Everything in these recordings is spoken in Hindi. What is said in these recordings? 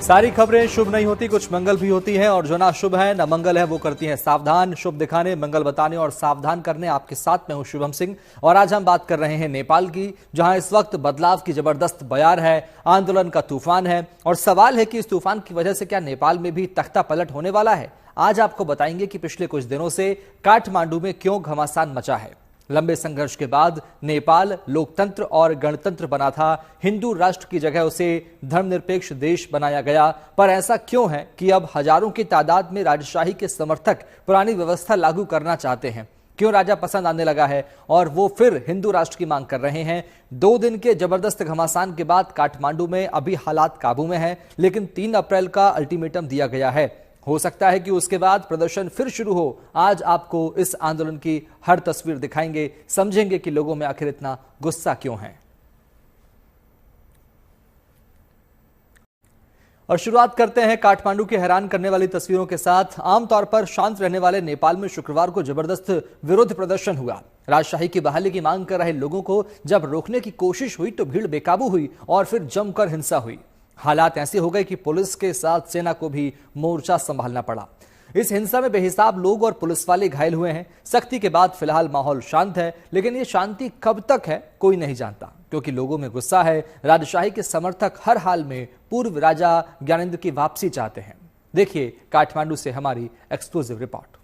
सारी खबरें शुभ नहीं होती, कुछ मंगल भी होती हैं और जो ना शुभ है ना मंगल है वो करती हैं सावधान। शुभ दिखाने, मंगल बताने और सावधान करने आपके साथ में हूं शुभम सिंह। और आज हम बात कर रहे हैं नेपाल की, जहां इस वक्त बदलाव की जबरदस्त बयार है, आंदोलन का तूफान है और सवाल है कि इस तूफान की वजह से क्या नेपाल में भी तख्ता पलट होने वाला है। आज आपको बताएंगे कि पिछले कुछ दिनों से काठमांडू में क्यों घमासान मचा है। लंबे संघर्ष के बाद नेपाल लोकतंत्र और गणतंत्र बना था, हिंदू राष्ट्र की जगह उसे धर्मनिरपेक्ष देश बनाया गया, पर ऐसा क्यों है कि अब हजारों की तादाद में राजशाही के समर्थक पुरानी व्यवस्था लागू करना चाहते हैं? क्यों राजा पसंद आने लगा है और वो फिर हिंदू राष्ट्र की मांग कर रहे हैं? 2 दिन के जबरदस्त घमासान के बाद काठमांडू में अभी हालात काबू में हैं, लेकिन 3 अप्रैल का अल्टीमेटम दिया गया है। हो सकता है कि उसके बाद प्रदर्शन फिर शुरू हो। आज आपको इस आंदोलन की हर तस्वीर दिखाएंगे, समझेंगे कि लोगों में आखिर इतना गुस्सा क्यों है। और शुरुआत करते हैं काठमांडू की हैरान करने वाली तस्वीरों के साथ। आमतौर पर शांत रहने वाले नेपाल में शुक्रवार को जबरदस्त विरोध प्रदर्शन हुआ। राजशाही की बहाली की मांग कर रहे लोगों को जब रोकने की कोशिश हुई तो भीड़ बेकाबू हुई और फिर जमकर हिंसा हुई। हालात ऐसे हो गए कि पुलिस के साथ सेना को भी मोर्चा संभालना पड़ा। इस हिंसा में बेहिसाब लोग और पुलिस वाले घायल हुए हैं। सख्ती के बाद फिलहाल माहौल शांत है, लेकिन ये शांति कब तक है कोई नहीं जानता, क्योंकि लोगों में गुस्सा है। राजशाही के समर्थक हर हाल में पूर्व राजा ज्ञानेंद्र की वापसी चाहते हैं। देखिए काठमांडू से हमारी एक्सक्लूसिव रिपोर्ट।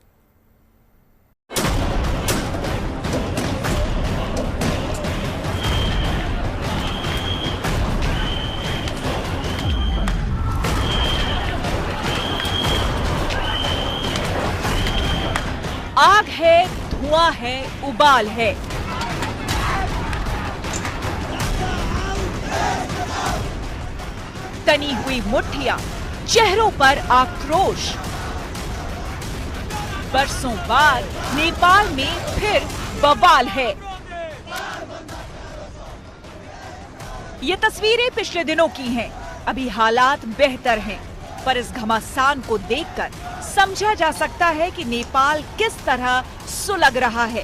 आग है, धुआं है, उबाल है। तनी हुई मुट्ठियां, चेहरों पर आक्रोश। बरसों बाद नेपाल में फिर बवाल है। ये तस्वीरें पिछले दिनों की हैं। अभी हालात बेहतर हैं, पर इस घमासान को देखकर समझा जा सकता है कि नेपाल किस तरह सुलग रहा है।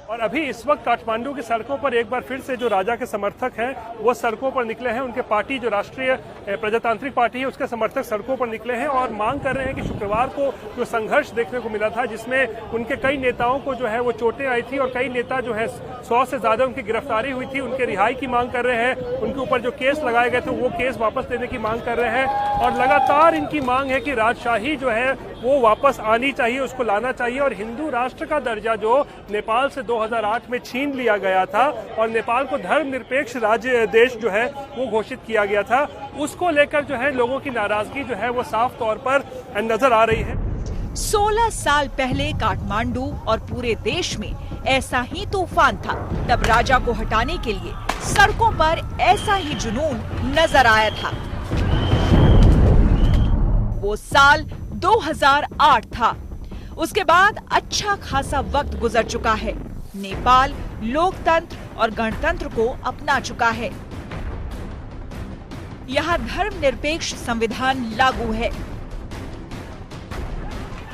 और अभी इस वक्त काठमांडू की सड़कों पर एक बार फिर से जो राजा के समर्थक हैं वो सड़कों पर निकले हैं। उनके पार्टी जो राष्ट्रीय प्रजातांत्रिक पार्टी है उसके समर्थक सड़कों पर निकले हैं और मांग कर रहे हैं कि शुक्रवार को जो संघर्ष देखने को मिला था, जिसमें उनके कई नेताओं को जो है वो चोटें आई थी और कई नेता जो है 100 से ज्यादा उनकी गिरफ्तारी हुई थी, उनके रिहाई की मांग कर रहे हैं। उनके ऊपर जो केस लगाए गए थे वो केस वापस लेने की मांग कर रहे हैं और लगातार इनकी मांग है कि राजशाही जो है वो वापस आनी चाहिए, उसको लाना चाहिए और हिंदू राष्ट्र का दर्जा जो नेपाल से 2008 में छीन लिया गया था और नेपाल को धर्मनिरपेक्ष राज्य देश जो है वो घोषित किया गया था, उसको लेकर जो है लोगों की नाराजगी जो है वो साफ तौर पर नजर आ रही है। 16 साल पहले काठमांडू और पूरे देश में ऐसा ही तूफान था। तब राजा को हटाने के लिए सड़कों पर ऐसा ही जुनून नजर आया था। वो साल 2008 था। उसके बाद अच्छा खासा वक्त गुजर चुका है। नेपाल लोकतंत्र और गणतंत्र को अपना चुका है। यहाँ धर्मनिरपेक्ष संविधान लागू है,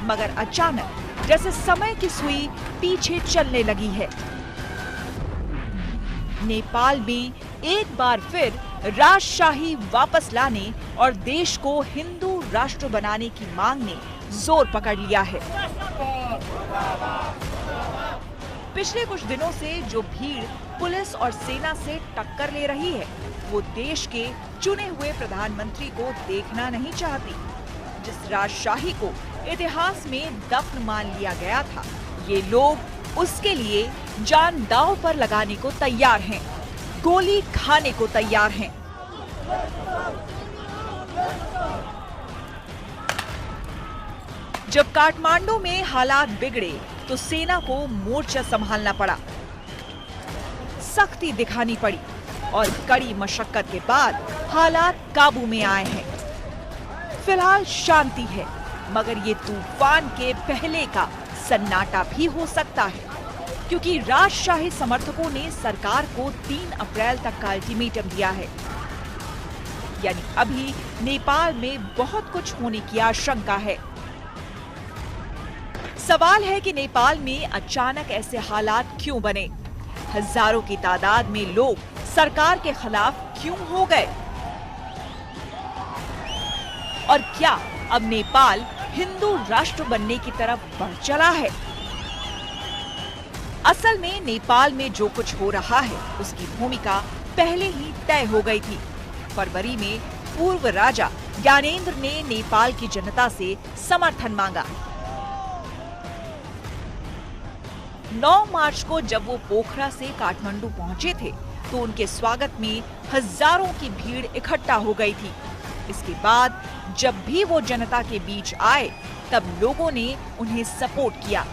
मगर अचानक जैसे समय की सुई पीछे चलने लगी है। नेपाल में एक बार फिर राजशाही वापस लाने और देश को हिंदू राष्ट्र बनाने की मांग ने जोर पकड़ लिया है। पिछले कुछ दिनों से जो भीड़ पुलिस और सेना से टक्कर ले रही है, वो देश के चुने हुए प्रधानमंत्री को देखना नहीं चाहती। जिस राजशाही को इतिहास में दफन मान लिया गया था, ये लोग उसके लिए जान दांव पर लगाने को तैयार हैं, गोली खाने को तैयार हैं। जब काठमांडू में हालात बिगड़े तो सेना को मोर्चा संभालना पड़ा, सख्ती दिखानी पड़ी और कड़ी मशक्कत के बाद हालात काबू में आए हैं। फिलहाल शांति है, मगर ये तूफान के पहले का सन्नाटा भी हो सकता है, क्योंकि राजशाही समर्थकों ने सरकार को 3 अप्रैल तक का अल्टीमेटम दिया है। यानी अभी नेपाल में बहुत कुछ होने की आशंका है। सवाल है कि नेपाल में अचानक ऐसे हालात क्यों बने? हजारों की तादाद में लोग सरकार के खिलाफ क्यों हो गए? और क्या अब नेपाल हिंदू राष्ट्र बनने की तरफ बढ़ चला है? असल में नेपाल में जो कुछ हो रहा है उसकी भूमिका पहले ही तय हो गई थी। फरवरी में पूर्व राजा ज्ञानेंद्र ने नेपाल की जनता से समर्थन मांगा। 9 मार्च को जब वो पोखरा से काठमांडू पहुंचे थे तो उनके स्वागत में हजारों की भीड़ इकट्ठा हो गई थी। इसके बाद जब भी वो जनता के बीच आए तब लोगों ने उन्हें सपोर्ट किया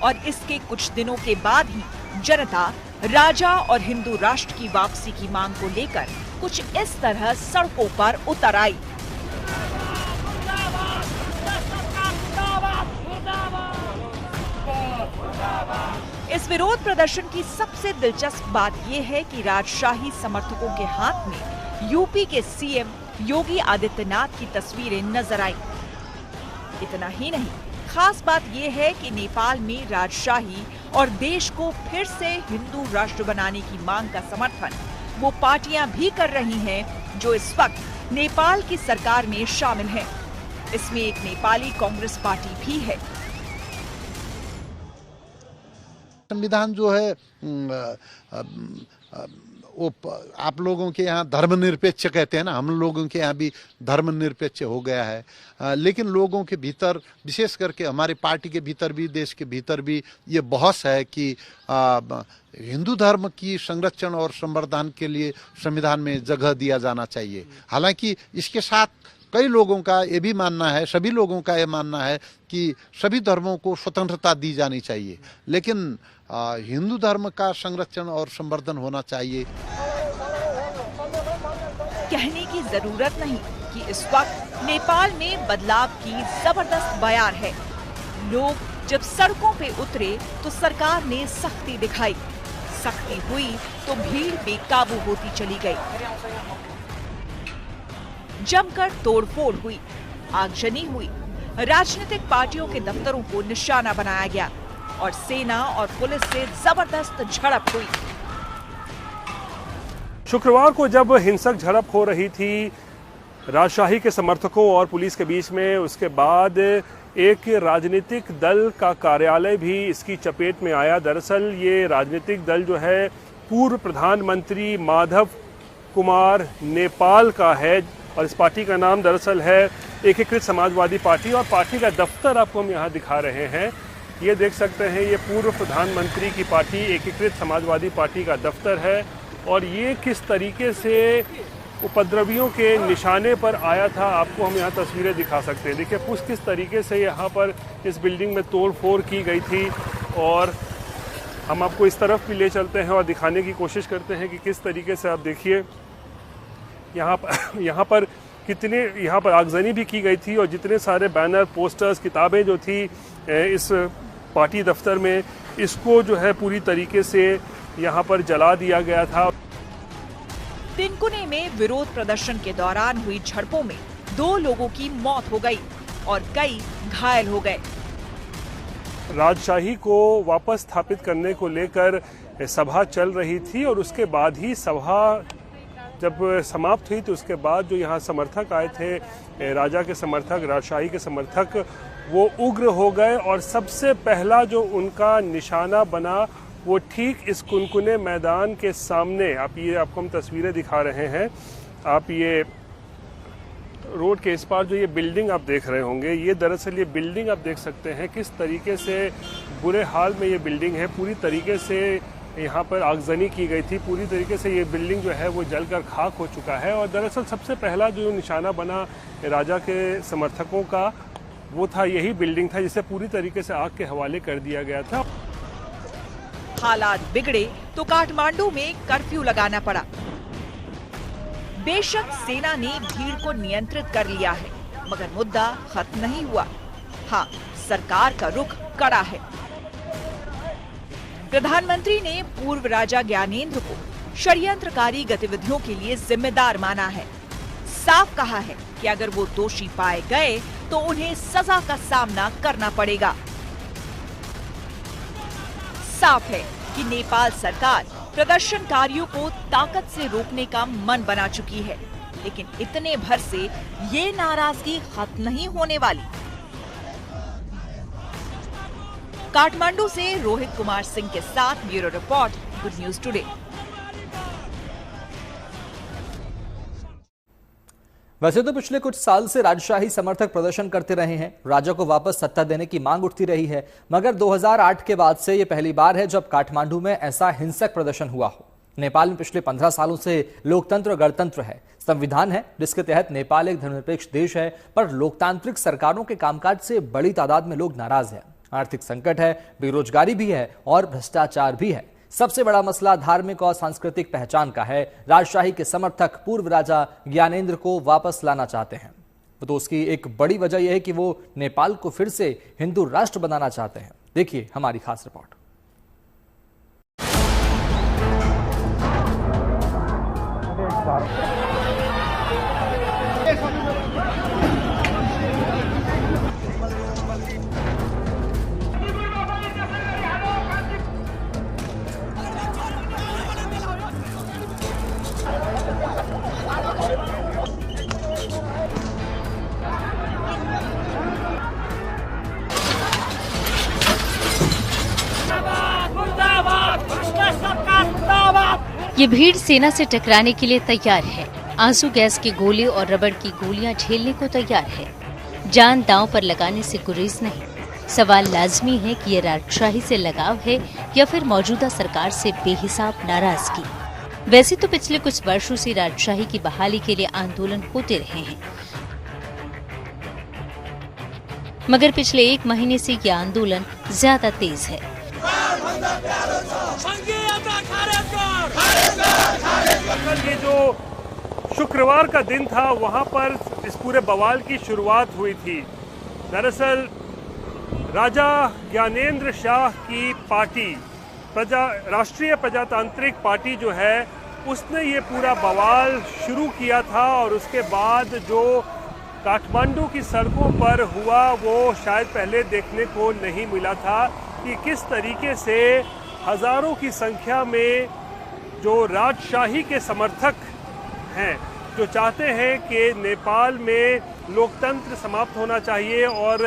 और इसके कुछ दिनों के बाद ही जनता राजा और हिंदू राष्ट्र की वापसी की मांग को लेकर कुछ इस तरह सड़कों पर उतर आई। इस विरोध प्रदर्शन की सबसे दिलचस्प बात यह है कि राजशाही समर्थकों के हाथ में यूपी के सीएम योगी आदित्यनाथ की तस्वीरें नजर आई। इतना ही नहीं, खास बात यह है कि नेपाल में राजशाही और देश को फिर से हिंदू राष्ट्र बनाने की मांग का समर्थन वो पार्टियां भी कर रही हैं जो इस वक्त नेपाल की सरकार में शामिल हैं। इसमें एक नेपाली कांग्रेस पार्टी भी है। संविधान जो है वो आप लोगों के यहाँ धर्मनिरपेक्ष कहते हैं ना, हम लोगों के यहाँ भी धर्मनिरपेक्ष हो गया है। लेकिन लोगों के भीतर, विशेष करके हमारी पार्टी के भीतर भी, देश के भीतर भी ये बहस है कि हिंदू धर्म की संरक्षण और संवर्धन के लिए संविधान में जगह दिया जाना चाहिए। हालांकि इसके साथ कई लोगों का ये भी मानना है, सभी लोगों का ये मानना है कि सभी धर्मों को स्वतंत्रता दी जानी चाहिए, लेकिन हिंदू धर्म का संरक्षण और संवर्धन होना चाहिए। कहने की जरूरत नहीं कि इस वक्त नेपाल में बदलाव की जबरदस्त बयार है। लोग जब सड़कों पे उतरे तो सरकार ने सख्ती दिखाई। सख्ती हुई तो भीड़ बेकाबू होती चली गई। जमकर तोड़फोड़ हुई, आगजनी हुई, राजनीतिक पार्टियों के दफ्तरों को निशाना बनाया गया और सेना और पुलिस से जबरदस्त झड़प हुई। शुक्रवार को जब हिंसक झड़प हो रही थी राजशाही के समर्थकों और पुलिस के बीच में, उसके बाद एक राजनीतिक दल का कार्यालय भी इसकी चपेट में आया। दरअसल ये राजनीतिक दल जो है पूर्व प्रधानमंत्री माधव कुमार नेपाल का है और इस पार्टी का नाम दरअसल है एकीकृत समाजवादी पार्टी और पार्टी का दफ्तर आपको हम यहाँ दिखा रहे हैं। ये देख सकते हैं, ये पूर्व प्रधानमंत्री की पार्टी एकीकृत समाजवादी पार्टी का दफ्तर है और ये किस तरीके से उपद्रवियों के निशाने पर आया था आपको हम यहाँ तस्वीरें दिखा सकते हैं। देखिए किस तरीके से यहाँ पर इस बिल्डिंग में तोड़फोड़ की गई थी और हम आपको इस तरफ भी ले चलते हैं और दिखाने की कोशिश करते हैं कि किस तरीके से आप देखिए यहाँ पर कितने यहाँ पर आगजनी भी की गई थी और जितने सारे बैनर, पोस्टर्स, किताबें जो थी इस पार्टी दफ्तर में, इसको जो है पूरी तरीके से यहाँ पर जला दिया गया था। तिनकुने में विरोध प्रदर्शन के दौरान हुई झड़पों में 2 लोगों की मौत हो गई और कई घायल हो गए। राजशाही को वापस स्थापित करने को लेकर सभा चल रही थी और उसके बाद ही सभा जब समाप्त हुई तो उसके बाद जो यहाँ समर्थक आए थे, राजा के समर्थक, राजशाही के समर्थक, वो उग्र हो गए और सबसे पहला जो उनका निशाना बना वो ठीक इस कुनकुने मैदान के सामने, आपको हम तस्वीरें दिखा रहे हैं, आप ये रोड के इस पार जो ये बिल्डिंग आप देख रहे होंगे, ये दरअसल ये बिल्डिंग आप देख सकते हैं किस तरीके से बुरे हाल में ये बिल्डिंग है। पूरी तरीके से यहाँ पर आगजनी की गई थी, पूरी तरीके से ये बिल्डिंग जो है वो जलकर खाक हो चुका है और दरअसल सबसे पहला जो निशाना बना राजा के समर्थकों का वो था, यही बिल्डिंग था जिसे पूरी तरीके से आग के हवाले कर दिया गया था। हालात बिगड़े तो काठमांडू में कर्फ्यू लगाना पड़ा। बेशक सेना ने भीड़ को नियंत्रित कर लिया है, मगर मुद्दा खत्म नहीं हुआ। हाँ, सरकार का रुख कड़ा है। प्रधानमंत्री ने पूर्व राजा ज्ञानेंद्र को षड्यंत्रकारी गतिविधियों के लिए जिम्मेदार माना है। साफ कहा है कि अगर वो दोषी पाए गए तो उन्हें सजा का सामना करना पड़ेगा। साफ है कि नेपाल सरकार प्रदर्शनकारियों को ताकत से रोकने का मन बना चुकी है, लेकिन इतने भर से ये नाराजगी खत्म नहीं होने वाली। काठमांडू से रोहित कुमार सिंह के साथ bureau report, good news today. वैसे तो पिछले कुछ साल से राजशाही समर्थक प्रदर्शन करते रहे हैं, राजा को वापस सत्ता देने की मांग उठती रही है, मगर 2008 के बाद से ये पहली बार है जब काठमांडू में ऐसा हिंसक प्रदर्शन हुआ हो। नेपाल में पिछले 15 सालों से लोकतंत्र और गणतंत्र है, संविधान है जिसके तहत नेपाल एक धर्मनिरपेक्ष देश है, पर लोकतांत्रिक सरकारों के कामकाज से बड़ी तादाद में लोग नाराज हैं। आर्थिक संकट है, बेरोजगारी भी है और भ्रष्टाचार भी है। सबसे बड़ा मसला धार्मिक और सांस्कृतिक पहचान का है। राजशाही के समर्थक पूर्व राजा ज्ञानेंद्र को वापस लाना चाहते हैं, तो उसकी एक बड़ी वजह यह है कि वो नेपाल को फिर से हिंदू राष्ट्र बनाना चाहते हैं। देखिए हमारी खास रिपोर्ट। ये भीड़ सेना से टकराने के लिए तैयार है, आंसू गैस के गोले और रबड़ की गोलियां झेलने को तैयार है। जान दांव पर लगाने से गुरेज नहीं। सवाल लाजमी है कि ये राजशाही से लगाव है या फिर मौजूदा सरकार से बेहिसाब नाराजगी। वैसे तो पिछले कुछ वर्षों से राजशाही की बहाली के लिए आंदोलन होते रहे हैं, मगर पिछले एक महीने से ये आंदोलन ज्यादा तेज है। ये जो शुक्रवार का दिन था, वहां पर इस पूरे बवाल की शुरुआत हुई थी। दरअसल राजा ज्ञानेंद्र शाह की पार्टी राष्ट्रीय प्रजातांत्रिक पार्टी जो है, उसने ये पूरा बवाल शुरू किया था और उसके बाद जो काठमांडू की सड़कों पर हुआ वो शायद पहले देखने को नहीं मिला था कि किस तरीके से हजारों की संख्या में जो राजशाही के समर्थक हैं, जो चाहते हैं कि नेपाल में लोकतंत्र समाप्त होना चाहिए और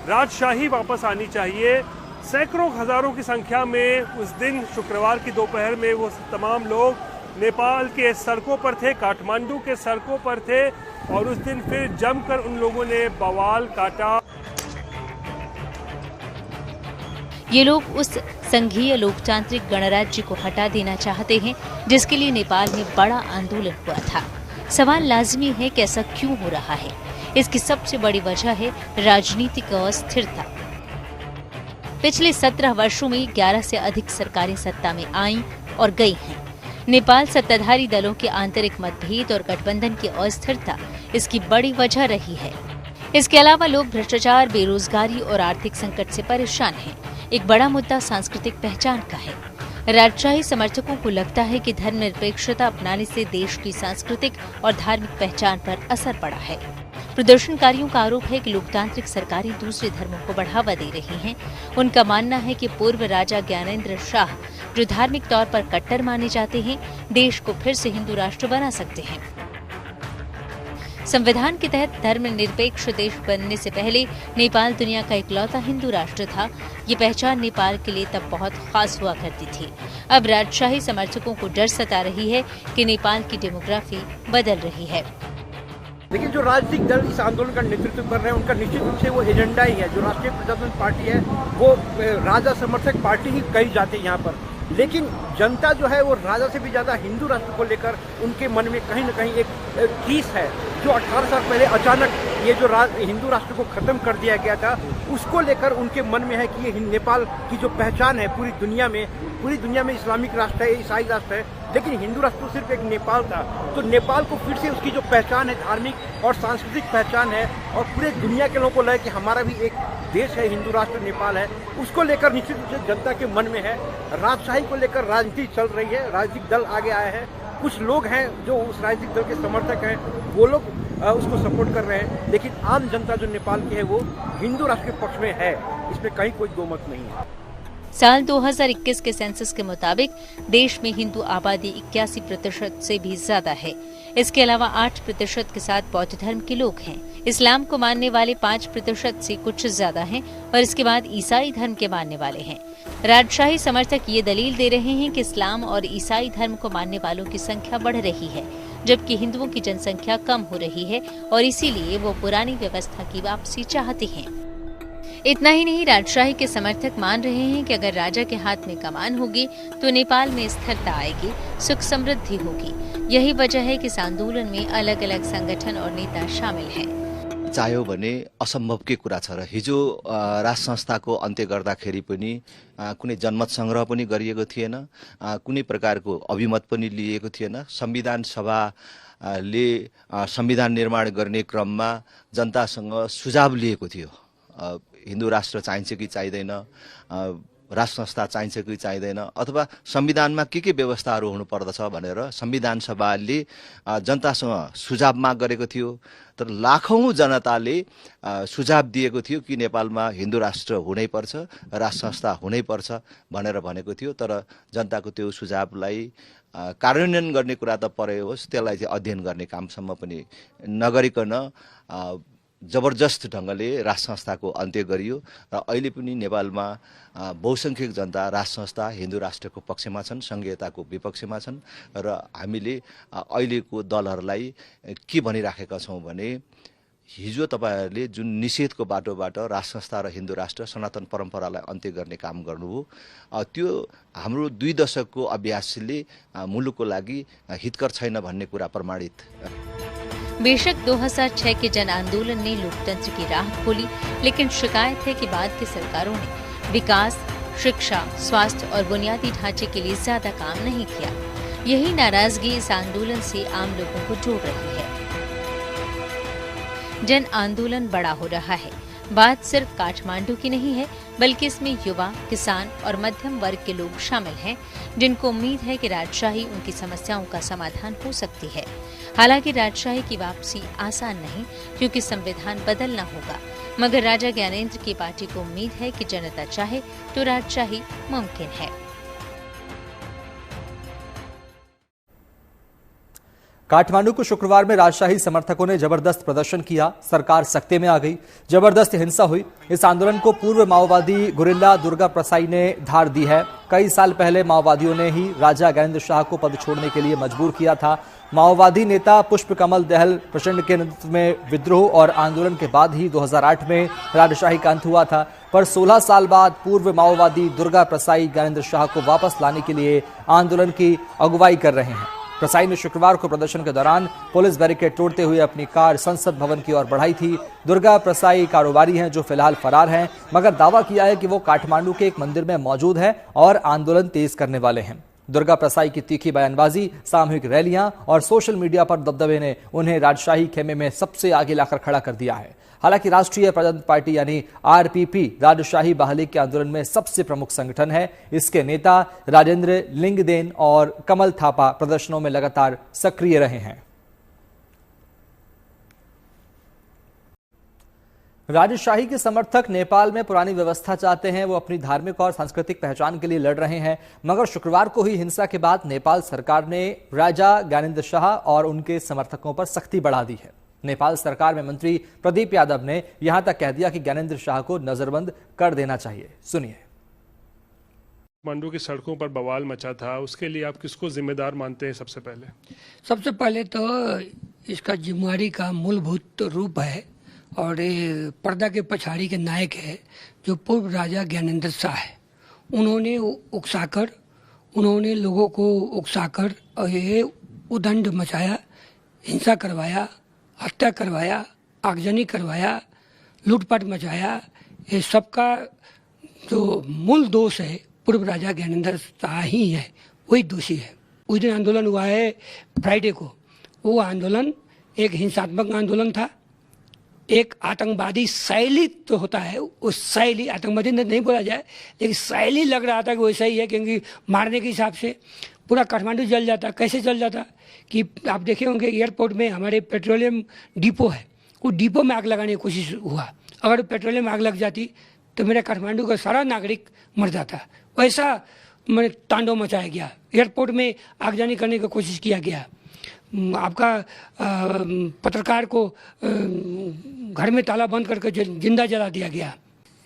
राजशाही वापस आनी चाहिए, सैकड़ों हजारों की संख्या में उस दिन शुक्रवार की दोपहर में वो तमाम लोग नेपाल के सड़कों पर थे, काठमांडू के सड़कों पर थे और उस दिन फिर जमकर उन लोगों ने बवाल काटा। ये लोग उस संघीय लोकतांत्रिक गणराज्य को हटा देना चाहते हैं, जिसके लिए नेपाल में बड़ा आंदोलन हुआ था। सवाल लाजमी है कि ऐसा क्यों हो रहा है। इसकी सबसे बड़ी वजह है राजनीतिक अस्थिरता। पिछले 17 वर्षों में 11 से अधिक सरकारें सत्ता में आईं और गई हैं। नेपाल सत्ताधारी दलों के आंतरिक मतभेद और गठबंधन की अस्थिरता इसकी बड़ी वजह रही है। इसके अलावा लोग भ्रष्टाचार, बेरोजगारी और आर्थिक संकट से परेशान हैं। एक बड़ा मुद्दा सांस्कृतिक पहचान का है। राजशाही समर्थकों को लगता है कि धर्मनिरपेक्षता अपनाने से देश की सांस्कृतिक और धार्मिक पहचान पर असर पड़ा है। प्रदर्शनकारियों का आरोप है कि लोकतांत्रिक सरकारें दूसरे धर्मों को बढ़ावा दे रही हैं। उनका मानना है कि पूर्व राजा ज्ञानेंद्र शाह, जो धार्मिक तौर पर कट्टर माने जाते हैं, देश को फिर से हिंदू राष्ट्र बना सकते हैं। संविधान के तहत धर्मनिरपेक्ष देश बनने से पहले नेपाल दुनिया का इकलौता हिंदू राष्ट्र था। ये पहचान नेपाल के लिए तब बहुत खास हुआ करती थी। अब राजशाही समर्थकों को डर सता रही है कि नेपाल की डेमोग्राफी बदल रही है। लेकिन जो राजनीतिक दल इस आंदोलन का नेतृत्व कर रहे हैं, उनका निश्चित रूप से वो एजेंडा ही है। जो राष्ट्रीय प्रजातंत्र पार्टी है वो राजा समर्थक पार्टी ही कही जाती है यहाँ पर, लेकिन जनता जो है वो राजा से भी ज्यादा हिंदू राष्ट्र को लेकर उनके मन में कहीं न कहीं एक कीस है। जो 18 साल पहले अचानक ये जो हिंदू राष्ट्र को खत्म कर दिया गया था, उसको लेकर उनके मन में है कि ये नेपाल की जो पहचान है पूरी दुनिया में इस्लामिक राष्ट्र है, ईसाई राष्ट्र है, लेकिन हिंदू राष्ट्र तो सिर्फ एक नेपाल था। तो नेपाल को फिर से उसकी जो पहचान है, धार्मिक और सांस्कृतिक पहचान है, और पूरे दुनिया के लोगों को लगे कि हमारा भी एक देश है, हिंदू राष्ट्र नेपाल है, उसको लेकर निश्चित रूप से जनता के मन में है। राजशाही को लेकर राजनीति चल रही है, राजनीतिक दल आगे आए हैं। कुछ लोग हैं जो उस राजनीतिक दल के समर्थक हैं, वो लोग उसको सपोर्ट कर रहे हैं, लेकिन आम जनता जो नेपाल की है वो हिंदू राष्ट्र के पक्ष में है, इसमें कहीं कोई दो मत नहीं है। साल 2021 के सेंसस के मुताबिक देश में हिंदू आबादी 81% से भी ज्यादा है। इसके अलावा 8% के साथ बौद्ध धर्म के लोग हैं। इस्लाम को मानने वाले 5% से कुछ ज्यादा हैं और इसके बाद ईसाई धर्म के मानने वाले हैं। राजशाही समर्थक ये दलील दे रहे हैं कि इस्लाम और ईसाई धर्म को मानने वालों की संख्या बढ़ रही है, जबकि हिंदुओं की जनसंख्या कम हो रही है और इसीलिए वो पुरानी व्यवस्था की वापसी चाहते हैं। इतना ही नहीं, राजशाही के समर्थक मान रहे हैं कि अगर राजा के हाथ में कमान होगी तो नेपाल में स्थिरता आएगी, सुख समृद्धि होगी। यही वजह है कि इस आंदोलन में अलग अलग संगठन और नेता शामिल हैं। चाह्यो भने असम्भवकै कुरा छ र हिजो राज संस्थाको अन्त्य गर्दाखेरि पनि कुनै जनमत संग्रह पनि गरिएको थिएन, कुनै प्रकारको अभिमत पनि लिएको थिएन। संविधान सभाले संविधान निर्माण गर्ने क्रममा जनतासँग सुझाव लिएको थियो, हिन्दू राष्ट्र चाहिन्छ कि चाहिँदैन, राज संस्था चाहिन्छ कि चाहिँदैन, अथवा संविधानमा के व्यवस्थाहरू हुनुपर्दछ भनेर संविधान सभाले जनतासँग सुझाव माग गरेको थियो। तर लाखौं जनताले सुझाव दिएको थियो कि नेपालमा हिन्दू राष्ट्र हुनैपर्छ, राज संस्था हुनैपर्छ भनेर भनेको थियो। तर जनताको त्यो सुझावलाई कार्यान्वयन गर्ने कुरा त परे होस्, त्यसलाई चाहिँ अध्ययन गर्ने कामसम्म पनि नगरिकन जबरजस्त ढंगले राज संस्थाको अन्त्य गरियो र अहिले पनि नेपालमा बहुसंख्यक जनता राज संस्था हिन्दू राष्ट्रको पक्षमा छन्, संघीयताको विपक्षमा छन्। र हामीले अहिलेको दलहरूलाई के भनिराखेका छौं भने हिजो तपाईहरुले जुन निषेधको बाटोबाट राज संस्था र हिन्दू राष्ट्र सनातन परम्परालाई अन्त्य गर्ने काम गर्नुभयो, त्यो हाम्रो 2 दशकको अभ्यासले मुलुकको लागि हितकर छैन भन्ने कुरा प्रमाणित। बेशक 2006 के जन आंदोलन ने लोकतंत्र की राह खोली, लेकिन शिकायत है कि बाद की सरकारों ने विकास, शिक्षा, स्वास्थ्य और बुनियादी ढांचे के लिए ज्यादा काम नहीं किया। यही नाराजगी इस आंदोलन से आम लोगों को जोड़ रही है। जन आंदोलन बड़ा हो रहा है। बात सिर्फ काठमांडू की नहीं है, बल्कि इसमें युवा, किसान और मध्यम वर्ग के लोग शामिल हैं, जिनको उम्मीद है कि राजशाही उनकी समस्याओं का समाधान हो सकती है। हालांकि राजशाही की वापसी आसान नहीं, क्योंकि संविधान बदलना होगा, मगर राजा ज्ञानेंद्र की पार्टी को उम्मीद है कि जनता चाहे तो राजशाही मुमकिन है। काठमांडू को शुक्रवार में राजशाही समर्थकों ने जबरदस्त प्रदर्शन किया, सरकार सख्ते में आ गई, जबरदस्त हिंसा हुई। इस आंदोलन को पूर्व माओवादी गुरिल्ला दुर्गा प्रसाई ने धार दी है। कई साल पहले माओवादियों ने ही राजा ज्ञानेंद्र शाह को पद छोड़ने के लिए मजबूर किया था। माओवादी नेता पुष्प कमल दहल प्रचंड के नेतृत्व में विद्रोह और आंदोलन के बाद ही 2008 में राजशाही का अंत हुआ था। पर 16 साल बाद पूर्व माओवादी दुर्गा प्रसाई ज्ञानेंद्र शाह को वापस लाने के लिए आंदोलन की अगुवाई कर रहे हैं। प्रसाई ने शुक्रवार को प्रदर्शन के दौरान पुलिस बैरिकेड तोड़ते हुए अपनी कार संसद भवन की ओर बढ़ाई थी। दुर्गा प्रसाई कारोबारी हैं जो फिलहाल फरार हैं, मगर दावा किया है कि वो काठमांडू के एक मंदिर में मौजूद है और आंदोलन तेज करने वाले हैं। दुर्गा प्रसाई की तीखी बयानबाजी, सामूहिक रैलियां और सोशल मीडिया पर दबदबे ने उन्हें राजशाही खेमे में सबसे आगे लाकर खड़ा कर दिया है। हालांकि राष्ट्रीय प्रजातंत्र पार्टी यानी आरपीपी राजशाही बहाली के आंदोलन में सबसे प्रमुख संगठन है। इसके नेता राजेंद्र लिंगदेन और कमल थापा प्रदर्शनों में लगातार सक्रिय रहे हैं। राजशाही के समर्थक नेपाल में पुरानी व्यवस्था चाहते हैं। वो अपनी धार्मिक और सांस्कृतिक पहचान के लिए लड़ रहे हैं, मगर शुक्रवार को हुई हिंसा के बाद नेपाल सरकार ने राजा ज्ञानेंद्र शाह और उनके समर्थकों पर सख्ती बढ़ा दी है। नेपाल सरकार में मंत्री प्रदीप यादव ने यहां तक कह दिया कि ज्ञानेंद्र शाह को नजरबंद कर देना चाहिए। सुनिए। काठमांडू की सड़कों पर बवाल मचा था, उसके लिए आप किसको जिम्मेदार मानते हैं? सबसे पहले तो इसका जिम्मेवारी का मूलभूत रूप है और ये पर्दा के पछाड़ी के नायक है जो पूर्व राजा ज्ञानेंद्र शाह है। उन्होंने लोगों को उकसाकर और ये उदंड मचाया, हिंसा करवाया, हत्या करवाया, आगजनी करवाया, लूटपाट मचाया। ये सबका जो मूल दोष है पूर्व राजा ज्ञानेंद्र शाह ही है, वही दोषी है। उस दिन आंदोलन हुआ है फ्राइडे को। वो आंदोलन एक हिंसात्मक आंदोलन था, एक आतंकवादी शैली तो होता है, उस शैली आतंकवादी नहीं बोला जाए, लेकिन शैली लग रहा था कि वैसा ही है, क्योंकि मारने के हिसाब से पूरा काठमांडू जल जाता। कैसे जल जाता कि आप देखे होंगे एयरपोर्ट में हमारे पेट्रोलियम डिपो है, वो डिपो में आग लगाने की कोशिश हुआ। अगर पेट्रोलियम आग लग जाती तो मेरा काठमांडू का सारा नागरिक मर जाता। वैसा मैंने तांडव मचाया गया। एयरपोर्ट में आगजनी करने की कोशिश किया गया। आपका पत्रकार को घर में ताला बंद करके जिंदा जला दिया गया।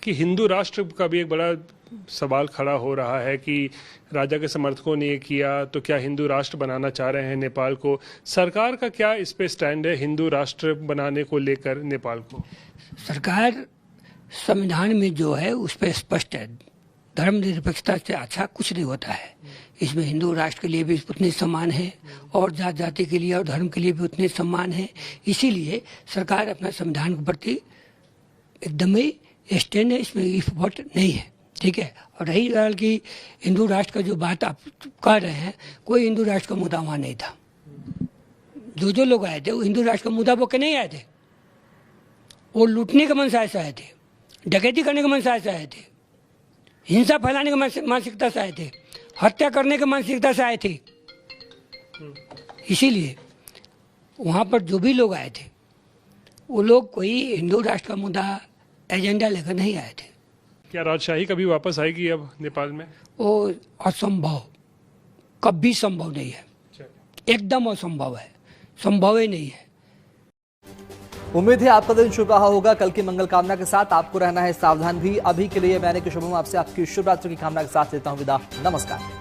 कि हिंदू राष्ट्र का भी एक बड़ा सवाल खड़ा हो रहा है कि राजा के समर्थकों ने ये किया तो क्या हिंदू राष्ट्र बनाना चाह रहे हैं नेपाल को? सरकार का क्या इस पे स्टैंड है हिंदू राष्ट्र बनाने को लेकर नेपाल को? सरकार संविधान में जो है उस पर स्पष्ट है, धर्मनिरपेक्षता से अच्छा कुछ नहीं होता है। इसमें हिंदू राष्ट्र के लिए भी उतने सम्मान है और जात जाति के लिए और धर्म के लिए भी उतने सम्मान है। इसीलिए सरकार अपना संविधान के प्रति एकदम ही स्टैंड है, इसमें इफ वोट नहीं है। ठीक है। और रही गल की हिंदू राष्ट्र का जो बात आप कह रहे हैं, कोई हिंदू राष्ट्र का मुद्दा वहाँ नहीं था। जो लोग आए थे वो हिंदू राष्ट्र का मुद्दा बोल के नहीं आए थे। वो लूटने के मनसा से आए थे, डकैती करने के मनसा से आए थे, हिंसा फैलाने के मानसिकता से आए थे, हत्या करने के मानसिकता से आए थे। इसीलिए वहाँ पर जो भी लोग आए थे वो लोग कोई हिंदू राष्ट्र का मुद्दा एजेंडा लेकर नहीं आए थे। क्या राजशाही कभी वापस आएगी अब नेपाल में? वो असंभव, कभी संभव नहीं है, एकदम असंभव है, संभव ही नहीं है। उम्मीद है आपका दिन शुभ रहा होगा। कल की मंगल कामना के साथ आपको रहना है सावधान भी। अभी के लिए मैंने कि शुभम आपसे आपकी शुभ रात्रि की कामना के साथ लेता हूं विदा। नमस्कार।